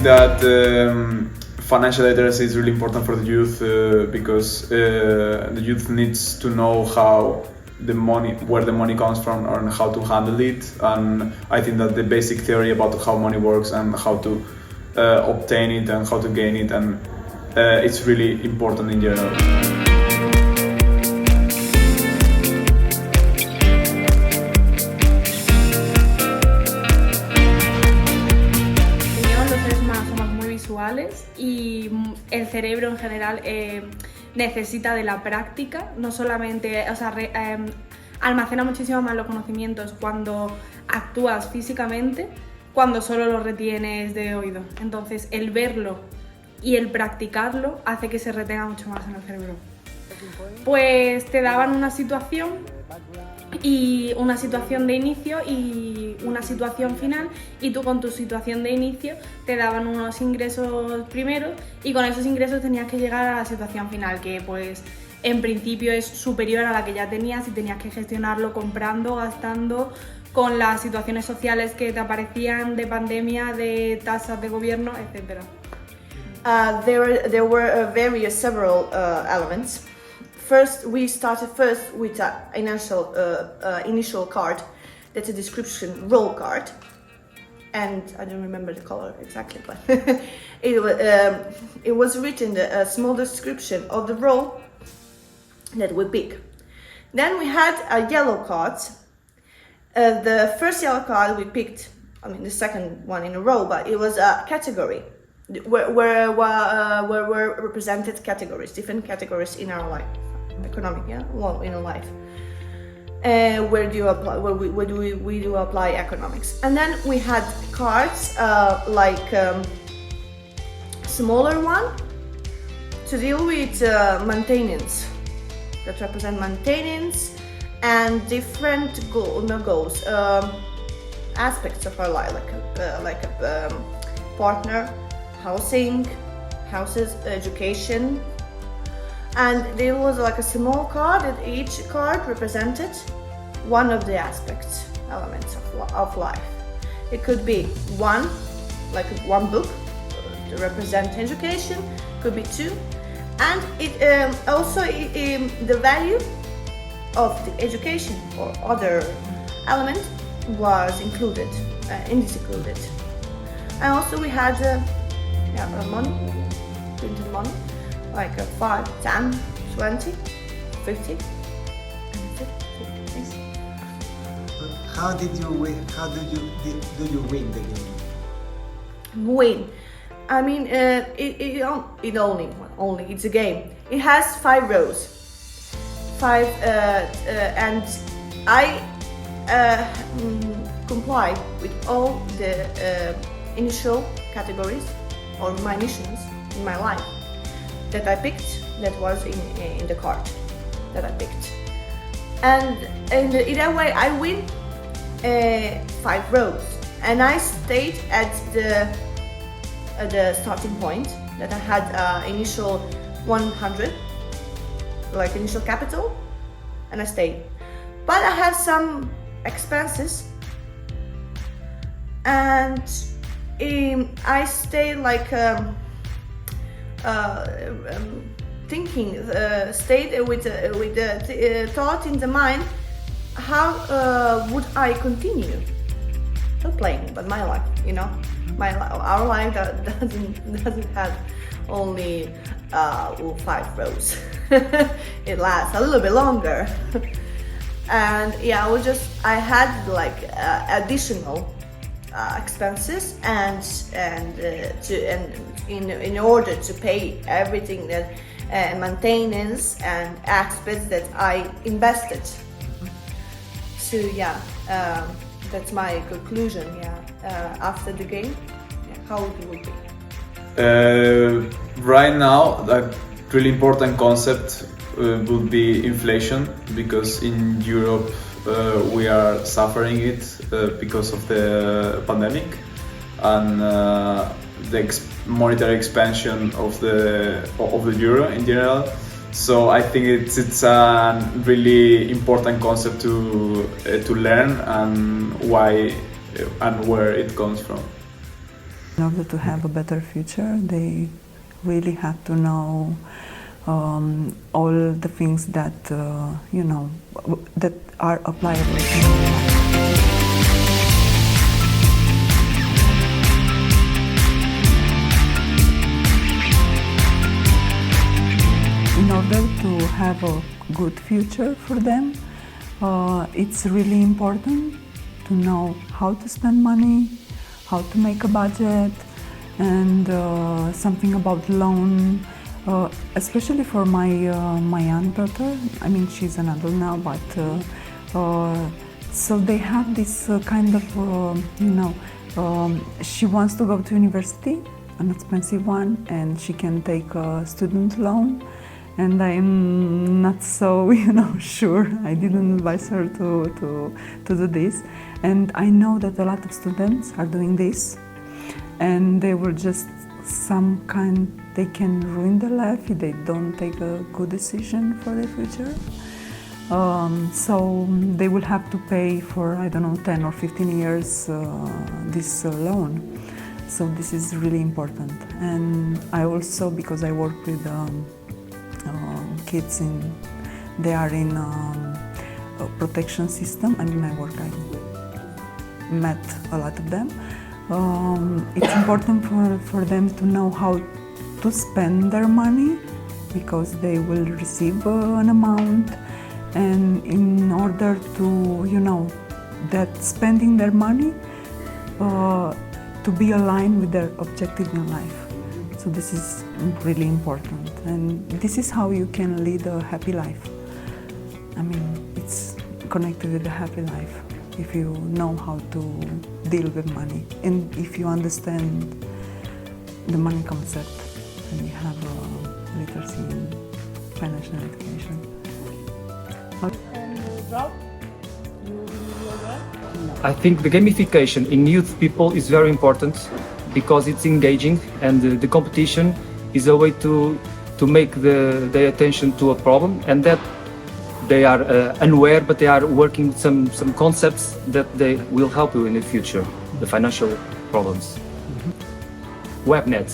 think that financial literacy is really important for the youth because the youth needs to know how the money, where the money comes from, and how to handle it. And I think that the basic theory about how money works and how to obtain it and how to gain it, and it's really important in general. Y el cerebro en general necesita de la práctica, no solamente, o sea, almacena muchísimo más los conocimientos cuando actúas físicamente, cuando solo los retienes de oído. Entonces, el verlo y el practicarlo hace que se retenga mucho más en el cerebro. Pues te daban una situación y una situación de inicio y una situación final, y tú con tu situación de inicio te daban unos ingresos primeros y con esos ingresos tenías que llegar a la situación final, que pues en principio es superior a la que ya tenías y tenías que gestionarlo comprando, gastando, con las situaciones sociales que te aparecían de pandemia, de tasas de gobierno, etc. There were several elements. First, we started with an initial card, that's a description roll card, and I don't remember the color exactly, but it was written a small description of the role that we pick. Then we had a yellow card. The first yellow card we picked, I mean the second one in a row, but it was a category where were represented categories, different categories in our life. Economic, yeah, well, in a life. Where do you apply? Where do we do apply economics? And then we had cards like smaller one to deal with maintenance, that represent maintenance and different goals, aspects of our life, like a partner, houses, education. And there was like a small card, and each card represented one of the elements of life. It could be one book to represent education, could be two, and it also the value of the education or other element was included, included. And also we had money, printed money, like a 5, 10, 20, 50. Thanks. How did you win? How do you win the game? Win. I mean, it only it's a game. It has 5 rows. And I comply with all the initial categories or my missions in my life that I picked, that was in the card that I picked. And in that way I win 5 rows, and I stayed at the starting point that I had initial 100, like initial capital, and I stayed. But I had some expenses, and I stayed like thinking, stayed with the thought in the mind, how would I continue? Not playing, but my life, you know, our life doesn't have only 5 rows. It lasts a little bit longer. And yeah, I had like additional expenses, and in order to pay everything that maintenance and aspects that I invested. So yeah, that's my conclusion. After the game, how it will be. Right now, a really important concept would be inflation, because in Europe we are suffering it because of the pandemic and the monetary expansion of the euro in general. So I think it's a really important concept to learn, and why and where it comes from. In order to have a better future, they really have to know all the things that that are applicable to their life. In order to have a good future for them, it's really important to know how to spend money, how to make a budget, and something about loan, especially for my young daughter. I mean, she's an adult now, but so they have this kind of, she wants to go to university, an expensive one, and she can take a student loan. And I'm not so, sure. I didn't advise her to do this. And I know that a lot of students are doing this, and they will just they can ruin their life if they don't take a good decision for their future. So they will have to pay for, 10 or 15 years this loan. So this is really important. And I also, because I work with kids they are in a protection system. I met a lot of them. It's important for them to know how to spend their money, because they will receive an amount, and in order to, that spending their money to be aligned with their objective in life. So this is really important, and this is how you can lead a happy life. I mean, it's connected with a happy life if you know how to deal with money, and if you understand the money concept, and you have literacy in financial education. I think the gamification in youth people is very important, because it's engaging, and the competition is a way to make their attention to a problem, and that they are unaware, but they are working some concepts that they will help you in the future, the financial problems. Webnet.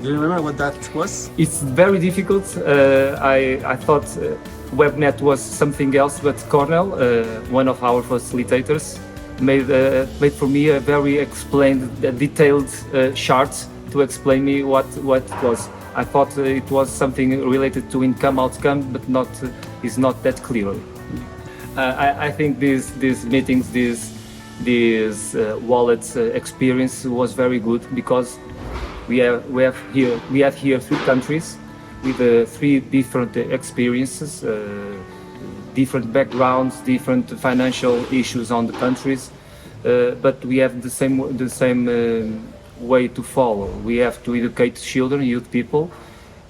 Do you remember what that was? It's very difficult. I thought Webnet was something else, but Cornell, one of our facilitators, made for me a very explained, detailed chart to explain me what it was. I thought it was something related to income outcome, but is not that clear. I think these meetings, this wallet experience was very good, because we had here 3 countries with 3 different experiences, different backgrounds, different financial issues on the countries, but we have the same way to follow. We have to educate children, youth people,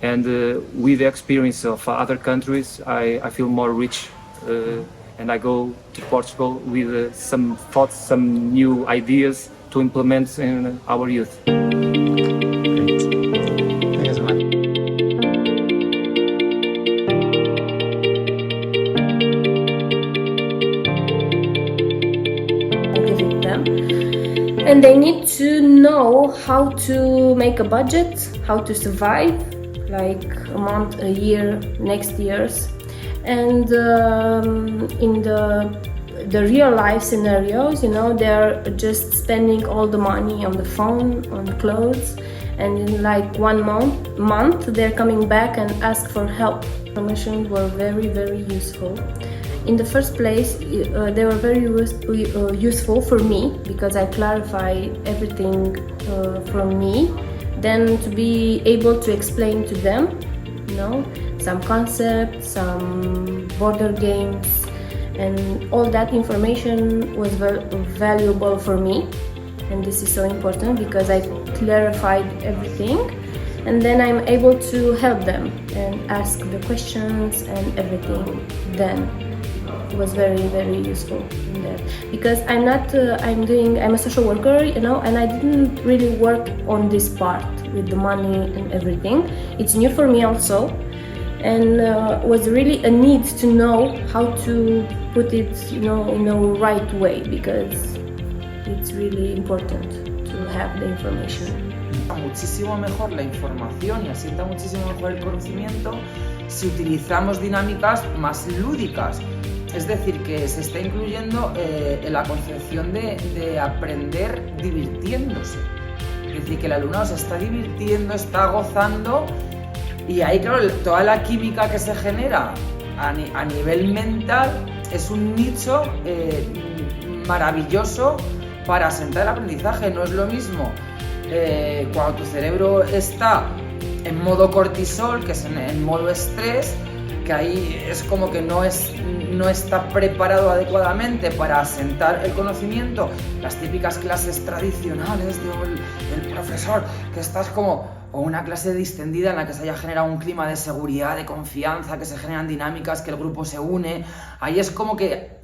and with the experience of other countries, I feel more rich, and I go to Portugal with some thoughts, some new ideas to implement in our youth. Great. Thank you so much. Visit them, and they need to know how to make a budget, how to survive, like a month, a year, next years, and in the real life scenarios, they're just spending all the money on the phone, on clothes, and in like 1 month they're coming back and ask for help. Information were very, very useful. In the first place, they were very useful for me, because I clarified everything from me. Then to be able to explain to them, some concepts, some border games, and all that information was valuable for me. And this is so important, because I clarified everything, and then I'm able to help them and ask the questions and everything. Then it was very, very useful in that, because I'm a social worker, and I didn't really work on this part with the money and everything. It's new for me also, and was really a need to know how to put it, in a right way, because it's really important to have the information. Muchísimo mejor la información y asienta muchísimo mejor el conocimiento si utilizamos dinámicas más lúdicas. Es decir, que se está incluyendo en la concepción de aprender divirtiéndose. Es decir, que el alumnado se está divirtiendo, está gozando, y ahí, claro, toda la química que se genera a nivel mental es un nicho maravilloso para asentar el aprendizaje. No es lo mismo cuando tu cerebro está en modo cortisol, que es en modo estrés, que ahí es como que no está preparado adecuadamente para asentar el conocimiento. Las típicas clases tradicionales del profesor, que estás como, o una clase distendida en la que se haya generado un clima de seguridad, de confianza, que se generan dinámicas, que el grupo se une. Ahí es como que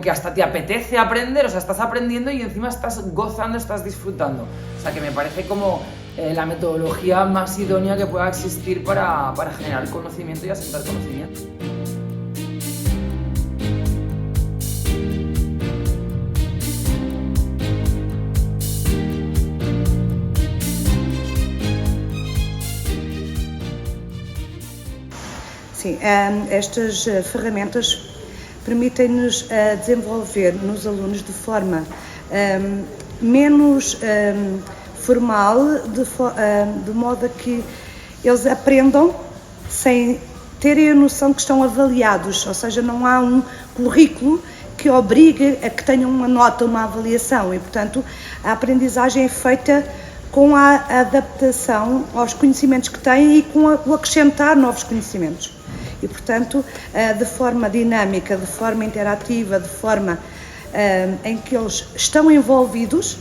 hasta te apetece aprender, o sea, estás aprendiendo y encima estás gozando, estás disfrutando. O sea, que me parece como la metodología más idónea que pueda existir para generar conocimiento y asentar conocimiento. Sim, estas ferramentas permitem-nos desenvolver nos alunos de forma menos formal, de modo a que eles aprendam sem terem a noção que estão avaliados, ou seja, não há um currículo que obrigue a que tenham uma nota, uma avaliação, e portanto a aprendizagem é feita com a adaptação aos conhecimentos que têm e com o acrescentar novos conhecimentos. E, portanto, de forma dinâmica, de forma interativa, de forma em que eles estão envolvidos,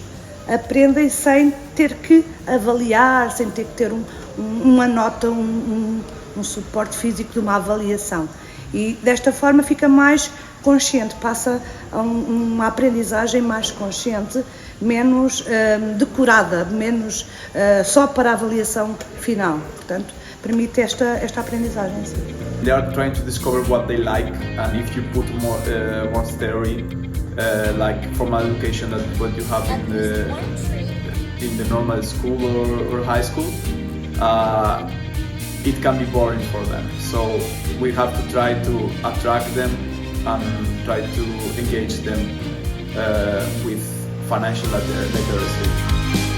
aprendem sem ter que avaliar, sem ter que ter uma nota, um suporte físico de uma avaliação. E desta forma fica mais consciente, passa a uma aprendizagem mais consciente, menos decorada, menos só para a avaliação final. Portanto, permite esta aprendizagem. They are trying to discover what they like, and if you put more theory, like formal education, that what you have in the normal school or high school, it can be boring for them. So we have to try to attract them and try to engage them with financial literacy.